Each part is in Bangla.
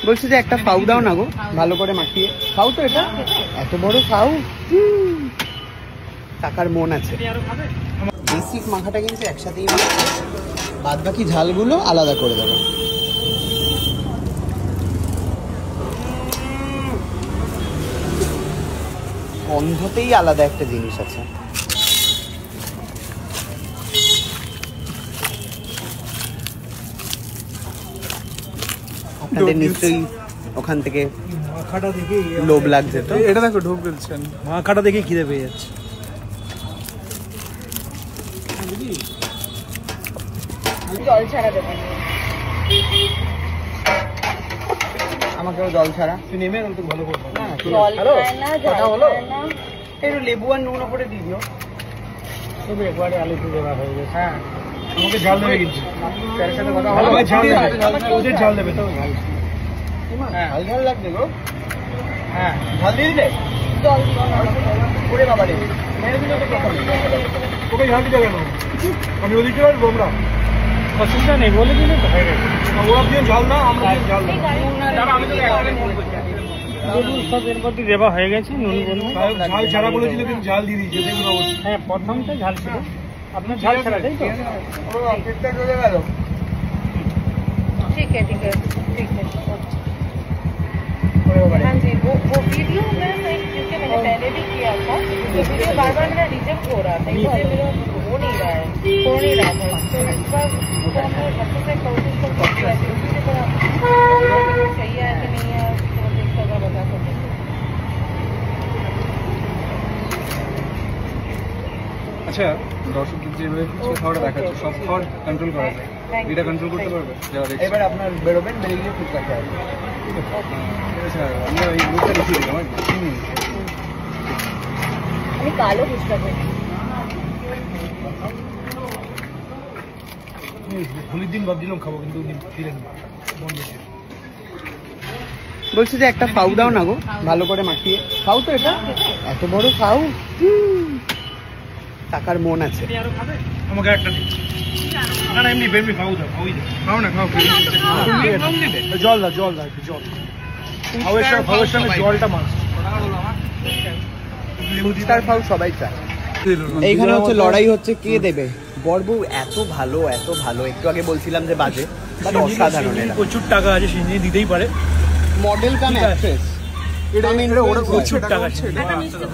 বলছি যে একটা ফাউ দাও না গো, ভালো করে মাখিয়ে। ফাউ তো এটা, এত বড় ফাউ, টাকার মন আছে। বেসিক মাখাটা কিন্তু একসাথেই মাখাবো, বাদ বাকি ঝালগুলো আলাদা করে দেবো। গন্ধতেই আলাদা একটা জিনিস আছে। আপনাদের নিশ্চয়ই ওখান থেকে মাখাটা দেখে লোভ লাগছে তো। এটা দেখো ঢোক গেলছেন, মাখাটা দেখে খিদে পেয়ে যাচ্ছে। জল ছাড়া দেবেন, আমাকেও জল ছাড়া। তুই নেমে তো ভালো করবো না। জল খায় না, জল খায় না। একটু লেবু আর নুন ওপরে দিয়ে দিও। তবে একবারে আলু দিয়ে দেওয়া হয়ে গেছে। হ্যাঁ, আমাকে ঝাল দেবে কিন্তু, স্যারের সাথে কথা ভালো বলো। ঝাল দেবে, ওদের ঝাল দেবে তো। হ্যাঁ, ঝাল ঝাল লাগবে গো। হ্যাঁ, ঝাল দিয়ে দিলে জল দিও না। ওরে বাবা রে, মেরে দিলে তো কথা নেই। ওকে ঝাল দিতে কেন? আমি ওদিকে পারবো আমরা, অসুবিধা নেই, বলে দিলে তো হয়ে গেছে। ওরা দিয়ে ঝাল না, আমরা দিয়ে ঝাল না। আমি তো একবারে ফোন করছি। সব এর মধ্যে দেওয়া হয়ে গেছে, নুন ঝাল ছাড়া বলেছিল কিন্তু ঝাল দিয়ে দিয়েছে, দেখুন অবশ্যই। হ্যাঁ, প্রথমটা ঝাল ছিল, আপনার ঝাল ছাড়া তাই তো? অফিসটা চলে গেল। ठीक है ठीक है ठीक है। हाँ जी, वो वीडियो मैं क्योंकि मैंने पहले भी किया था, तो वीडियो बार बार मेरा रिजेक्ट हो रहा था, इसलिए मेरा हो नहीं रहा है, हो नहीं रहा था। तो इस बार तो हमने अच्छे से कोशिश कर सकते हैं, उसी से थोड़ा सही है कि नहीं है तो देखकर मैं बता सकती हूँ। আচ্ছা, দর্শকদের যেভাবে খাওয়াটা দেখাচ্ছে সব খাওয়ার কন্ট্রোল করা যায়, এটা কন্ট্রোল করতে পারবে যারা দেখছে? এবার আপনার বেরোবেন, বেরিয়ে ফুচকা খেয়ে আসবেন। ঠিক আছে, আমরা এই গ্রুপটা লিখে দিলাম। আমি কালো ফুচকা খাই। হোলির দিন ভাবছিলাম খাবো, কিন্তু দিলেন বন্ধ ছিল। বলছি যে একটা ফাউ দাও না গো, ভালো করে মাখিয়ে। ফাউ তো এটা, এত বড় ফাউ, টাকার মন আছে। আমাকে একটা দিন না, না এমনি বেবি খাও, দাও খাওই দাও, খাও না খাও, জল দাও, জল দাও, একটু জল। খাওয়ার সঙ্গে জলটা মাছ। ফুচকার ফাউ সবাই চায়। এইখানে হচ্ছে লড়াই হচ্ছে কে দেবে। বড়বউ এত ভালো, এত ভালো। একটু আগে বলছিলাম যে বাজে, বাট অসাধারণ। এরা প্রচুর টাকা আছে, সে দিতেই পারে। মডেল কাম অ্যাক্ট্রেস, প্রচুর টাকা আছে।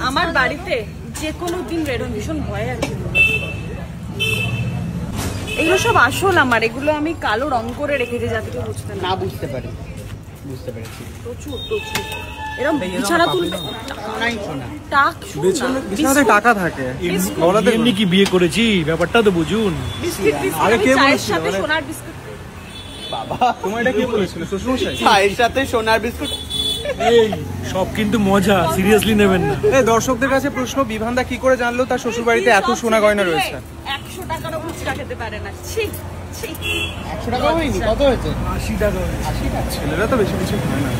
আমার বাড়িতে যে কোনো দিন বেরোন ভীষণ ভয় আছে। এগুলো সব আসল আমার, এগুলো আমি কালো রং করে রেখেছি যাতে কেউ বুঝতে না। বুঝতে পারি, বুঝতে পেরেছি। প্রচুর প্রচুর এরকম বিছানা তুলতে টাক বিছানাতে টাকা থাকে। এমনি কি বিয়ে করেছি, ব্যাপারটা তো বুঝুন। আরে কে বলেছিল সোনার বিস্কুট? বাবা, তোমার এটা কে বলেছিল? শ্বশুরমশাই? চায়ের সাথে সোনার বিস্কুট। এই সব কিন্তু মজা, সিরিয়াসলি নেবেন না। এই দর্শকদের কাছে প্রশ্ন, বিভানদা কি করে জানলো তার শ্বশুর বাড়িতে এত সোনা গয়না রয়েছে? 100 টাকারও ফুচকা খেতে পারে না। ঠিক ঠিক 100 টাকা হয়নি, কত হয়েছে? 80 টাকা। 80 টাকা। ছেলেরা তো বেশি কিছু খায় না।